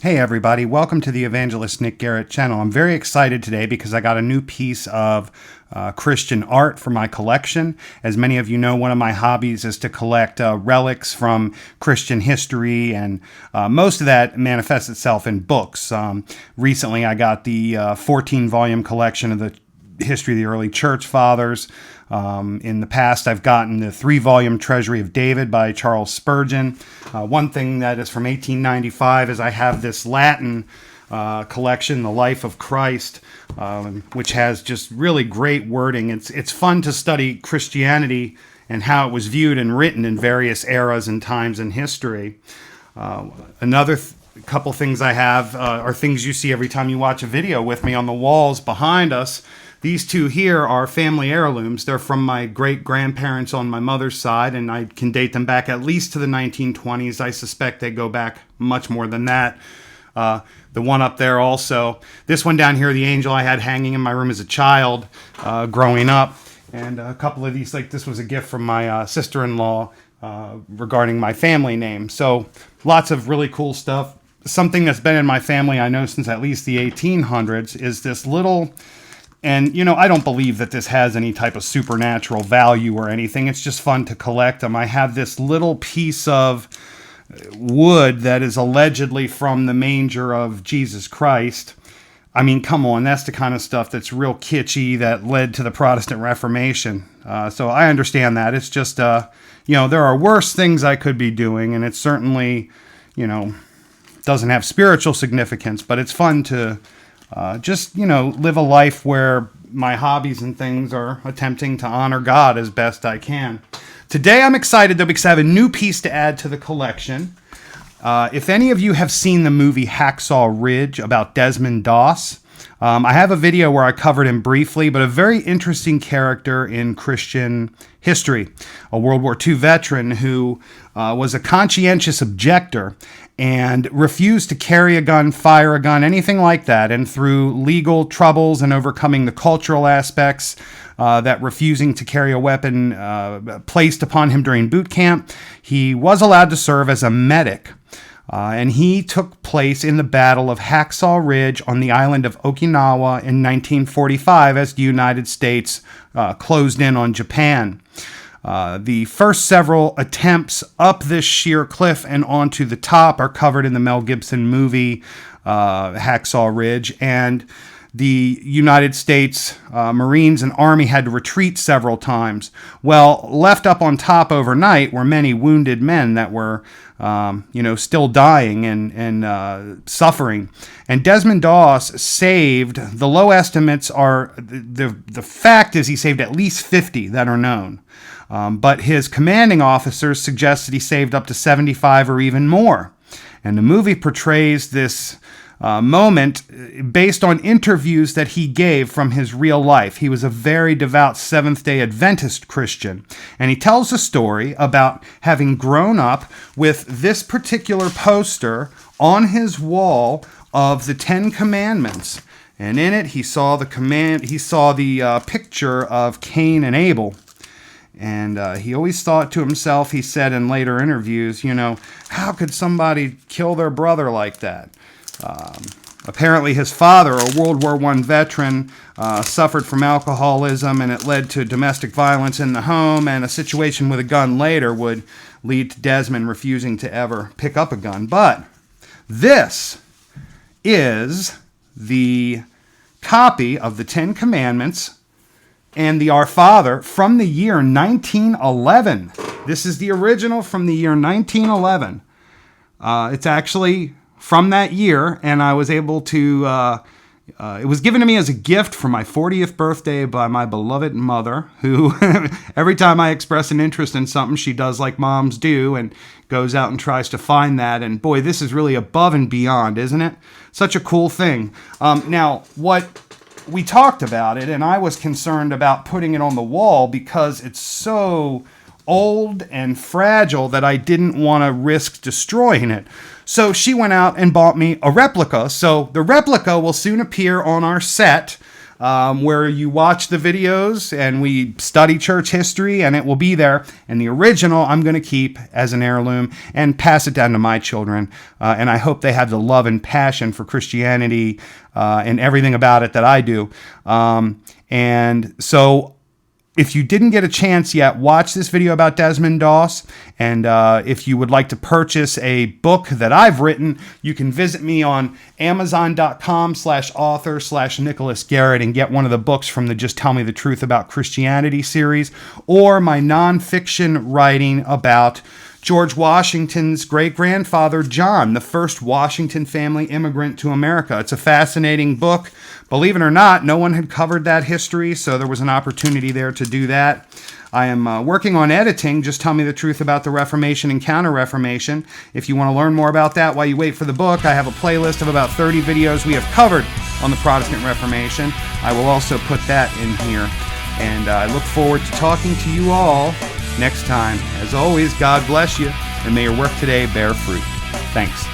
Hey everybody, welcome to the Evangelist Nick Garrett channel. I'm very excited today because I got a new piece of Christian art for my collection. As many of you know, one of my hobbies is to collect relics from Christian history, and most of that manifests itself in books. Recently I got the 14-volume collection of the history of the early church fathers. In the past, I've gotten the 3-volume Treasury of David by Charles Spurgeon. One thing that is from 1895 is I have this Latin collection, The Life of Christ, which has just really great wording. It's fun to study Christianity and how it was viewed and written in various eras and times in history. Another couple things I have are things you see every time you watch a video with me on the walls behind us. These two here are family heirlooms. They're from my great-grandparents on my mother's side, and I can date them back at least to the 1920s. I suspect they go back much more than that. The one up there also. This one down here, the angel I had hanging in my room as a child growing up. And a couple of these, like this was a gift from my sister-in-law regarding my family name. So lots of really cool stuff. Something that's been in my family, I know, since at least the 1800s is this little... And, you know, I don't believe that this has any type of supernatural value or anything. It's just fun to collect them. I have this little piece of wood that is allegedly from the manger of Jesus Christ. I mean, come on, that's the kind of stuff that's real kitschy that led to the Protestant Reformation. So I understand that. It's just, you know, there are worse things I could be doing, and it certainly, you know, doesn't have spiritual significance, but it's fun to... just, you know, live a life where my hobbies and things are attempting to honor God as best I can. Today I'm excited though because I have a new piece to add to the collection. If any of you have seen the movie Hacksaw Ridge about Desmond Doss, I have a video where I covered him briefly, but a very interesting character in Christian history, a World War II veteran who was a conscientious objector and refused to carry a gun, fire a gun, anything like that. And through legal troubles and overcoming the cultural aspects that refusing to carry a weapon placed upon him during boot camp, he was allowed to serve as a medic. And he took place in the Battle of Hacksaw Ridge on the Island of Okinawa in 1945 as the United States closed in on Japan. The first several attempts up this sheer cliff and onto the top are covered in the Mel Gibson movie Hacksaw Ridge, and the United States Marines and Army had to retreat several times. Well, left up on top overnight were many wounded men that were, you know, still dying and suffering. And Desmond Doss saved, the low estimates are, the fact is he saved at least 50 that are known. But his commanding officers suggest that he saved up to 75 or even more. And the movie portrays this moment based on interviews that he gave from his real life. He was a very devout Seventh Day Adventist Christian. And he tells a story about having grown up with this particular poster on his wall of the 10 Commandments. And in it, he saw the picture of Cain and Abel. And he always thought to himself, he said in later interviews, you know, how could somebody kill their brother like that? Apparently his father, a World War I veteran, suffered from alcoholism, and it led to domestic violence in the home, and a situation with a gun later would lead to Desmond refusing to ever pick up a gun. But this is the copy of the 10 Commandments and the Our Father from the year 1911. This is the original from the year 1911. It's actually from that year, and I was able to, it was given to me as a gift for my 40th birthday by my beloved mother, who every time I express an interest in something, she does like moms do and goes out and tries to find that. And boy, this is really above and beyond, isn't it? Such a cool thing. Now, what we talked about it, and I was concerned about putting it on the wall because it's so old and fragile that I didn't want to risk destroying it. So she went out and bought me a replica. So the replica will soon appear on our set where you watch the videos and we study church history, and it will be there. And the original I'm going to keep as an heirloom and pass it down to my children. And I hope they have the love and passion for Christianity and everything about it that I do. And so if you didn't get a chance yet, watch this video about Desmond Doss. And if you would like to purchase a book that I've written, you can visit me on Amazon.com/author/Nicholas Garrett and get one of the books from the Just Tell Me the Truth About Christianity series, or my nonfiction writing about George Washington's great-grandfather, John, the first Washington family immigrant to America. It's a fascinating book. Believe it or not, no one had covered that history, so there was an opportunity there to do that. I am working on editing Just Tell Me the Truth About the Reformation and Counter-Reformation. If you want to learn more about that while you wait for the book, I have a playlist of about 30 videos we have covered on the Protestant Reformation. I will also put that in here. And I look forward to talking to you all next time. As always, God bless you, and may your work today bear fruit. Thanks.